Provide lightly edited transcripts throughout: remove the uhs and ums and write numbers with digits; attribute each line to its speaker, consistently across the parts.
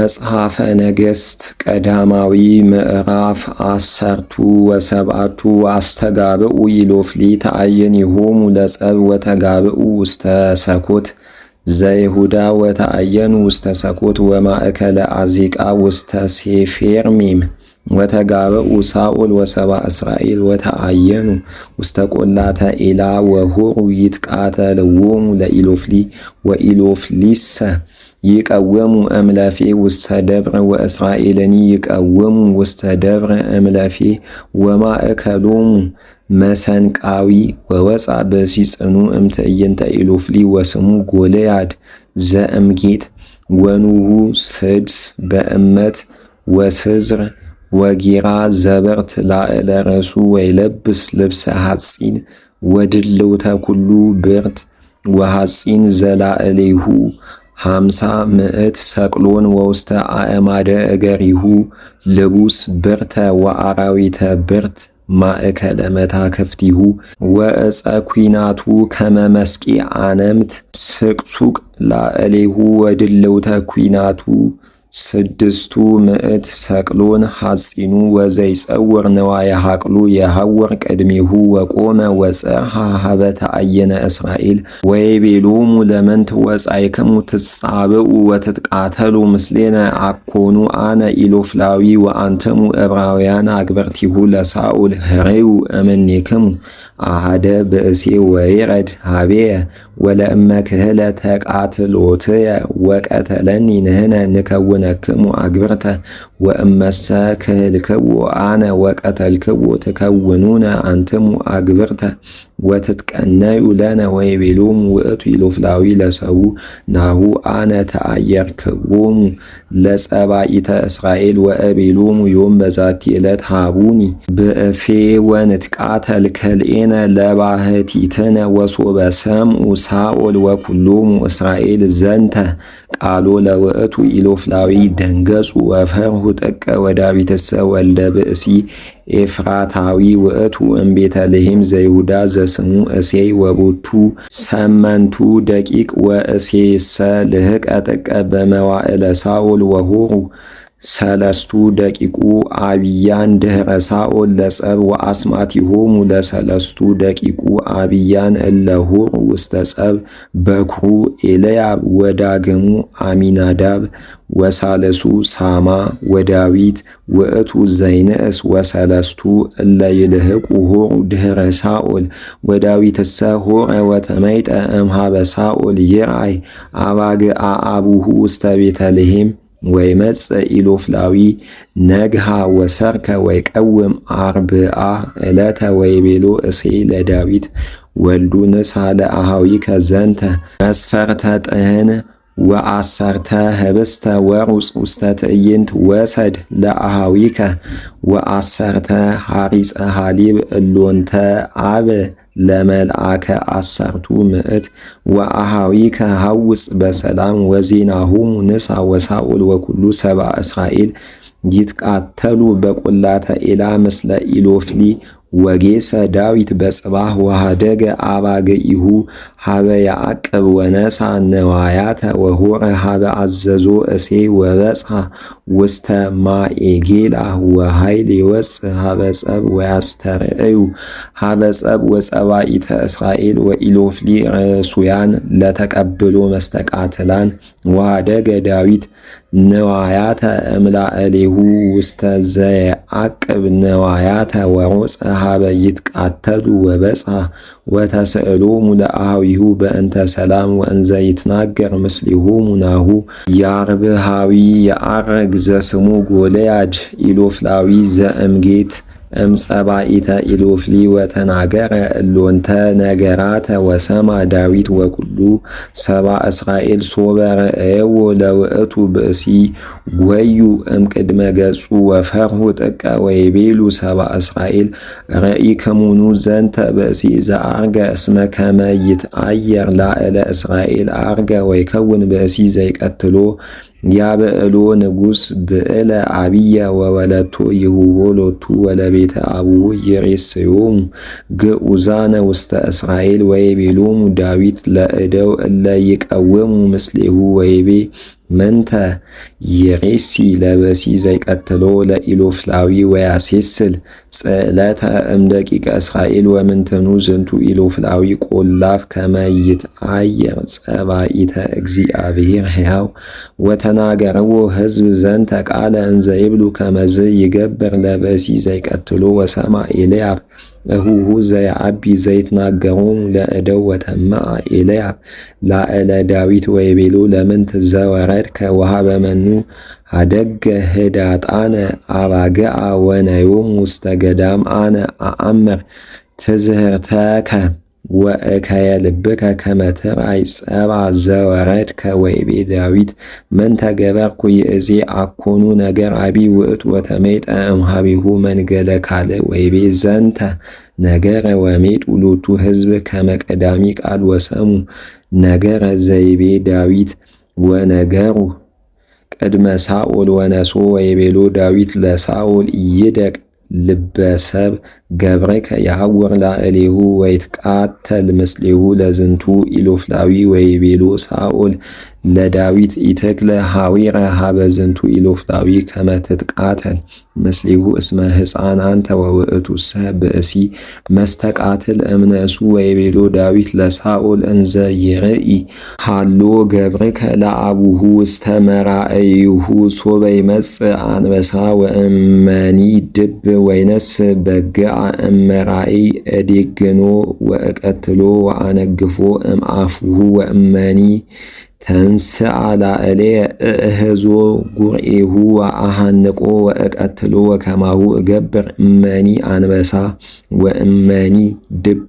Speaker 1: መጽሐፈ ነገሥት ቀዳማዊ ምዕራፍ 17 አስተጋብኡ ኢሎፍሊ ተአየኒሆሙ ለጸብ ወተጋብኡ ውስተ ሰኮት ዘይሁዳ ወተአየኑ ውስተ ሰኮት ወማእከለ አዚቃ ውስተ ሴፌርሚም ወተጋብኡ ሳኦል ወሰባ እስራኤል ወተአየኑ ውስተ ቆላተ ኤላ ወሁሩ ይትቃተልዎሙ ለኢሎፍሊ ወኢሎፍሊሰ ይቀወሙ እምለፌ ውስተ ደብረ ወእስራኤልኒ ይቀወሙ ውስተ ደብረ እምለፌ ወማእከሎሙ መሰንቃዊ ወወፃ በሲጽኑ እምትዕይንተ ኢሎፍሊ ወስሙ ጎልያድ ዘእምጌት ወኑሁ ስድስ በእመት ወስዝር ወጊራ ዘበርት ላዕለ ረሱ ወይለብስ ልብሰ ሐጺን ወድልውተ ኩሉ ብርት ወሐጺን ዘላዕሌሁ 50 ሰቅሎን ወውስተ አእማደ እገሪሁ ልቡስ ብርተ ወአራዊተ ብርት ማእከለ መታከፍቲሁ ወእፀ ኩናቱ ከመመስቂ አነምት ስቅሱቅ ላዕሌሁ ወድልውተ ኩናቱ 600 ሰቅሎን ሐጺኑ ወዘይጸውር ነዋየ ሐቅሉ የሐወር ቅድሜሁ ወቆመ ወፀርሃ ሀበ ተአየነ እስራኤል ወይቤሎሙ ለመንት ወጻይክሙ ትጻብኡ ወትትቃተሉ ምስሌነ አኮኑ አነ ኢሎፍላዊ ወአንትሙ ዕብራውያን አግበርቲሁ ለሳኦል ህሬው እምኔክሙ አሃደ ብእሴ ወይረድ ሀቤየ ወለእመ ክህለ ተቃትሎትየ ወቀተለኒ ንህነ ንከውነክሙ አግብርተ ወእመሰ ክህልክዎ አነ ወቀተልክዎ ትከውኑነ አንትሙ አግብርተ ወትትቀነዩ ለነ ወይቤሎሙ ውእቱ ኢሎፍላዊ ለሰቡ ናሁ አነ ተአየርክዎሙ ለጸባኢተ እስራኤል ወእቤሎሙ ዮም በዛቲ ዕለት ሃቡኒ ብእሴ ወንትቃተል ከልኤነ ለባህቲትነ ወሶበ ሰምኡ ሳኦል ወኩሎሙ እስራኤል ዘንተ ቃሎ ለውእቱ ኢሎፍላዊ ደንገጹ ወፈርሁ ጥቀ ወዳዊትሰ ወልደ ብእሲ ኤፍራታዊ ውእቱ እምቤተልሔም ዘይሁዳ ዘስሙ እሴይ ወቦቱ ሰመንቱ ደቂቅ ወእሴሰ ልህቀ ጥቀ በመዋዕለ ሳኦል ወሆሩ 3 ደቂቁ አብያን ድህረ ሳኦል ለጸብ ወአስማቲሆሙ ለ3 ደቂቁ አብያን እለሁር ውስተ ጸብ በኩሩ ኤልያብ ወዳግሙ አሚናዳብ ወሳለሱ ሳማ ወዳዊት ውእቱ ዘይንእስ ወሰለስቱ እለ ይልህቁ ሆሩ ድህረ ሳኦል ወዳዊትሰ ሆረ ወተመይጠ እምሃበ ሳኦል ይርአይ አባግአ አቡሁ ውስተ ቤተልሔም ወይመጽእ ኢሎፍላዊ ነግሃ ወሰርከ ወይቀውም 40 ዕለተ ወይቤሎ እሴይ ለዳዊት ወልዱ ንሳ ለአሃዊከ ዘንተ መስፈርተ ጥህን ወአሰርተ ህብስተ ወሩፅ ውስተ ትዕይንት ወሰድ ለአሃዊከ ወአሰርተ ሐሪፀ ሐሊብ እሎንተ አብ ለመልአከ 10 ወአሃዊከ ሐውፅ በሰላም ወዜናሁሙ ንሳ ወሳኦል ወኩሉ ሰብአ እስራኤል ይትቃተሉ በቆላተ ኤላ ምስለ ኢሎፍሊ ወጌሰ ዳዊት በጽባህ ወሃደገ አባገኢሁ ሀበ ያዕቅብ ወነሳ ነዋያተ ወሆረ ሀበ አዘዞ እሴ ወበጽሐ ውስተ ማኤጌላ ወኃይል ይወፅእ ሀበ ጸብ ወያስተርእዩ ሀበ ጸብ ወጸባኢተ እስራኤል ወኢሎፍሊ ርሱያን ለተቀብሎ መስተቃትላን ወሃደገ ዳዊት ነዋያተ እምላእሌሁ ውስተ ዘየዓቅብ ነዋያተ ወሮፀ ሀበ ይትቃተሉ ወበጽሐ ወተስእሎሙ ለአሃዊሁ በእንተ ሰላም ወእንዘ ይትናገር ምስሊሆሙ ናሁ ያርብሃዊ የዐረግ ዘስሙ ጎልያድ ኢሎፍላዊ ዘእምጌት እምጸባኢተ ኢሎፍሊ ወተናገረ እሎንተ ነገራተ ወሰማ ዳዊት ወኩሉ ሰባ እስራኤል ሶበ ረአየዎ ለውእቱ ብእሲ ጐዩ እምቅድመ ገጹ ወፈርሁ ጥቀ ወይቤሉ ሰባ እስራኤል ረኢክሙኑ ዘንተ ብእሲ ዘአርገ እስመ ከመ ይትአየር ላዕለ እስራኤል አርገ ወይከውን ብእሲ ዘይቀትሎ ያበእሎ ንጉሥ ብዕለ አብየ ወወለቶ ይሁቦ ሎቱ ወለቤተ አቡሁ ይሬስዮሙ ግዑዛነ ውስተ እስራኤል ወይቤሎሙ ዳዊት ለእደው እለ ይቀወሙ ምስሌሁ ወይቤ መንተ ይሬሲ ለበሲ ዘይቀትሎ ለኢሎፍላዊ ወያሴስል ጽዕለተ እምደቂቀ እስራኤል ወምንትኑ ዝንቱ ኢሎፍላዊ ቆላፍ ከመይት አየር ጸባኢተ እግዚአብሔር ሕያው ወተናገርዎ ሕዝብ ዘንተ ቃለ እንዘ ይብሉ ከመዝ ይገብር ለበሲ ዘይቀትሎ ወሰማ ኤልያብ እሁሁ ዘየዐቢ ዘይትናገሮሙ ለእደው ወተማዐ ኤልያብ ላዕለ ዳዊት ወይቤሎ ለምንት ዘወረድከ ወሀበ መኑ ሀደገ ህዳጣነ አባግዓ ወነዮም ውስተ ገዳም አነ አአምር ትዝህርተከ ወእከየ ልብከ ከመ ትርአይ ጸብአ ዘወረድከ ወይቤ ዳዊት መንተ ገበርኩ ይእዜ አኮኑ ነገር አቢይ ውእቱ ወተሜጠ እምኀቤሁ መንገለ ካልእ ወይቤ ዘንተ ነገረ ወሜጡ ሎቱ ሕዝብ ከመ ቀዳሚ ቃል ወሰሙ ነገረ ዘይቤ ዳዊት ወነገሩ ቅድመ ሳኦል ወነሶ ወይቤሎ ዳዊት ለሳኦል ኢይደቅ ልበሰብ ገብርከ የሐውር ላዕሌሁ ወይትቃተል ምስሌሁ ለዝንቱ ኢሎፍላዊ ወይቤሎ ሳኦል ለዳዊት ኢትክለ ሐዊረ ሀበ ዝንቱ ኢሎፍላዊ ከመ ትትቃተል ምስሌሁ እስመ ሕፃን አንተ ወውእቱሰ ብእሲ መስተቃትል እምነሱ ወይቤሎ ዳዊት ለሳኦል እንዘ ይርኢ ሃሎ ገብርከ ለአቡሁ ውስተ መራእይሁ ሶበ ይመጽእ አንበሳ ወእመኒ ድብ ወይነስ በግዓ እመራእይ እዴግኖ ወእቀትሎ ወአነግፎ እምአፉሁ ወእመኒ ተንስአ ላዕሌየ እእህዞ ጉርኤሁ ወአሃንቆ ወእቀትሎ ወከማሁ እገብር እመኒ አንበሳ ወእመኒ ድብ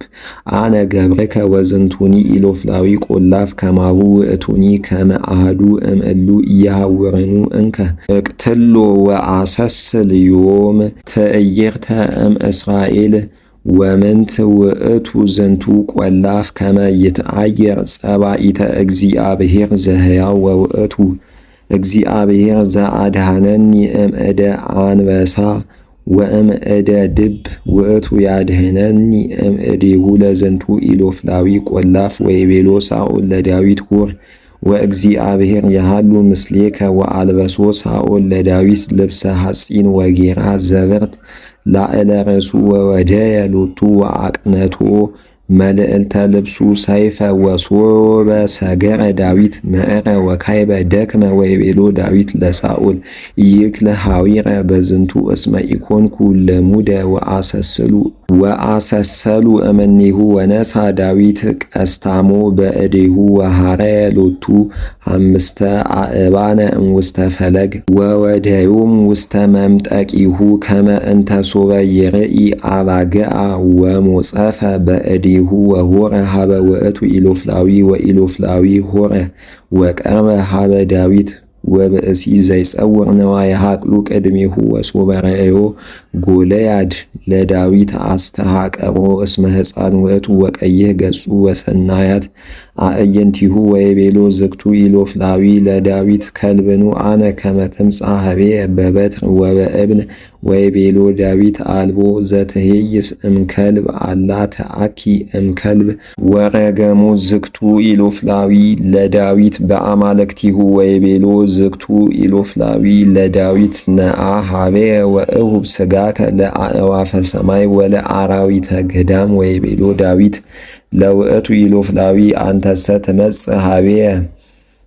Speaker 1: አነ ገብርከ ወዝንቱኒ ኢሎፍላዊ ቆላፍ ከማሁ ውእቱኒ ከመ አሐዱ እምእሉ ኢየሐውርኑ እንከ እቅትሎ ወአሰስል ዮም ትዕይርተ እምእስራኤል ወምንት ውእቱ ዝንቱ ቆላፍ ከመ ይትአየር ጸባኢተ እግዚአብሔር ዘሕያው ወውእቱ እግዚአብሔር ዘአድኀነኒ እምእደ አንበሳ ወእምእደ ድብ ውእቱ ያድኅነኒ እምእዴሁ ለዝንቱ ኢሎፍላዊ ቆላፍ ወይቤሎ ሳኦል ለዳዊት ሁር ወእግዚአብሔር ያሃሉ ምስሌከ ወአልበሶ ሳኦል ለዳዊት ልብሰ ሐጺን ወጌራ ዘብርት ላዕለ ርእሱ ወወደየ ሎቱ ወአቅነቶ መልዕልተ ልብሱ ሰይፈ ወሶበ ሰገረ ዳዊት ምዕረ ወካይበ ደክመ ወይቤሎ ዳዊት ለሳኦል ይክለ ሐዊረ በዝንቱ እስመ ኢኮንኩ ለሙደ ወአሰሰሉ እምኔሁ ወነሳ ዳዊት ቀስታሞ በእዴሁ ወሐረየ ሎቱ አምስተ አእባነ እምውስተ ፈለግ ወወደዮም ውስተ መምጠቂሁ ከመ እንተ ሶበ ይርኢ አባግዓ ወሞጸፈ በእዴሁ ወሆረ ሀበ ውእቱ ኢሎፍላዊ ወኢሎፍላዊ ሆረ ወቀርበ ሀበ ዳዊት ወብእሲ ዘይጸውር ነዋየ ሐቅሉ ቅድሜሁ ወሶበ ረአዮ ጎልያድ ለዳዊት አስተሐቀሮ እስመ ሕፃን ውእቱ ወቀይህ ገጹ ወሰናያት አዕይንቲሁ ወይቤሎ ዝግቱ ኢሎፍላዊ ለዳዊት ከልብኑ አነ ከመ ትምጻእ ኀቤየ በበትር ወበእብን ወይቤሎ ዳዊት አልቦ ዘትሄይስ እምከልብ አላ ተአኪ እምከልብ ወረገሙ ዝግቱ ኢሎፍላዊ ለዳዊት በአማልክቲሁ ወይቤሎ ዝግቱ ኢሎፍላዊ ለዳዊት ነአ ኀቤየ ወእሁብ ሥጋከ ለአዕዋፈ ሰማይ ወለአራዊተ ገዳም ወይቤሎ ዳዊት ለውእቱ ኢሎፍላዊ አንተሰ ትመጽእ ኀቤየ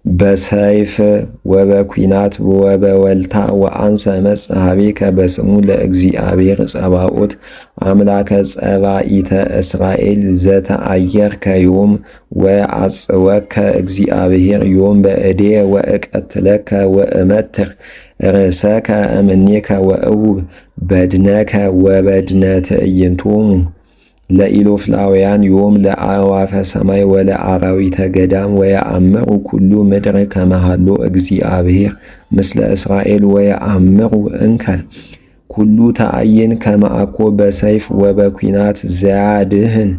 Speaker 1: በሰይፍ ወበኩናት ወበወልታ ወአንሰ እመጽእ ኀቤከ በስሙ ለእግዚአብሔር ጸባኦት አምላከ ጸባኢተ እስራኤል ዘተአየርከ ዮም ወአጽወከ እግዚአብሔር ዮም በእዴየ ወእቀትለከ ወእመትር ርእሰከ እምኔከ ወእሁብ በድነከ ወበድነ ትዕይንቶሙ ለኢሎፍላውያን ዮም ለአዕዋፈ ሰማይ ወለአራዊተ ገዳም ወየአምሩ ኩሉ ምድር ከመ ሀሎ እግዚአብሔር ምስለ እስራኤል ወየአምሩ እንከ ኩሉ ተአይን ከመ አኮ በሰይፍ ወበኩናት ዘያድኅን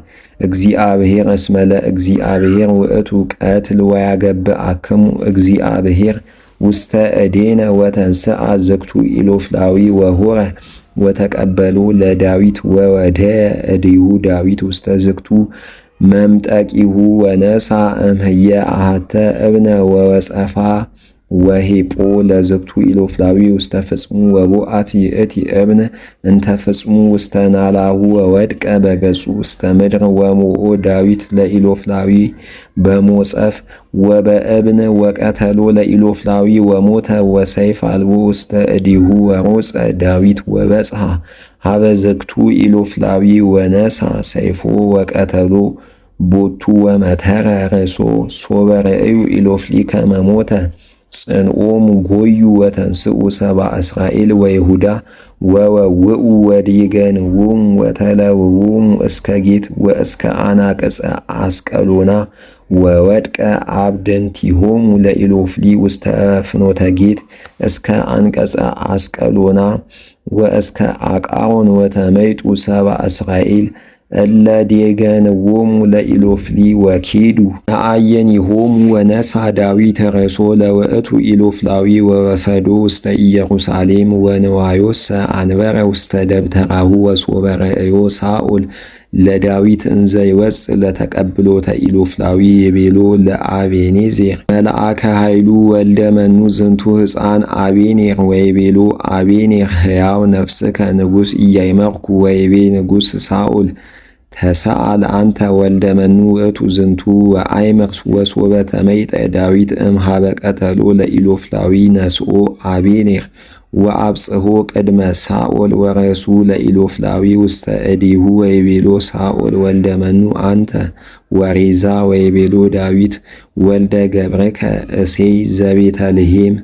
Speaker 1: እግዚአብሔር እስመ ለእግዚአብሔር ውእቱ ቀትል ወያገብአክሙ እግዚአብሔር ውስተ እዴነ ወተንሥአ ዝግቱ ኢሎፍላዊ ወሆረ ወተቀበሉ ለዳዊት ወወደየ እዴሁ ዳዊት ውስተ ዝግቱ መምጠቂሁ ወነሳ እምህየ አሐተ እብነ ወወጸፋ ወሄጶ ለዝግቱ ኢሎፍላዊ ውስተ ፍጽሙ ወቦአት ይእቲ እብን እንተ ፍጽሙ ውስተ ናላሁ ወወድቀ በገጹ ውስተ ምድር ወሞኦ ዳዊት ለኢሎፍላዊ በሞጸፍ ወበእብን ወቀተሎ ለኢሎፍላዊ ወሞተ ወሰይፍ አልቦ ውስተ እዲሁ ወሮጸ ዳዊት ወበጽሐ ሀበ ዝግቱ ኢሎፍላዊ ወነሳ ሰይፎ ወቀተሎ ቦቱ ወመተረ ርእሶ ሶበ ርእዩ ኢሎፍሊ ከመ ሞተ ጽንኦም ጎዩ ወተንስኡ ሰብአ እስራኤል ወይሁዳ ወወውኡ ወዲገንዎም ወተለውዎም እስከ ጌት ወእስከ አናቅጸ አስቀሎና ወወድቀ አብደንቲሆሙ ለኢሎፍሊ ውስተ ፍኖተ ጌት እስከ አንቀጸ አስቀሎና ወእስከ አቃሮን ወተመይጡ ሰብአ እስራኤል እለ ዴገንዎሙ ለኢሎፍሊ ወኪዱ ነአየኒሆሙ ወነሳ ዳዊት ርእሶ ለውእቱ ኢሎፍላዊ ወወሰዶ ውስተ ኢየሩሳሌም ወንዋዮሰ አንበረ ውስተ ደብተራሁ ወሶበ ርእዮ ሳኦል ለዳዊት እንዘ ይወፅእ ለተቀብሎተ ኢሎፍላዊ የቤሎ ለአቤኔዜር መልአከ ኃይሉ ወልደ መኑ ዝንቱ ሕፃን አቤኔር ወይቤሎ አቤኔር ሕያው ነፍስከ ንጉሥ ኢያይመርኩ ወይቤ ንጉሥ ሳኦል ተሰአል አንተ ወልደ መኑ ውእቱ ዝንቱ ወአይመር ወሶበ ተመይጠ ዳዊት እምኀበ ቀተሎ ለኢሎፍላዊ ነስኦ አቤኔር ወአብጽሖ ቅድመ ሳኦል ወርእሱ ለኢሎፍላዊ ውስተ እዲሁ ወይቤሎ ሳኦል ወልደ መኑ አንተ ወሬዛ ወይቤሎ ዳዊት ወልደ ገብርከ እሴይ ዘቤተልሔም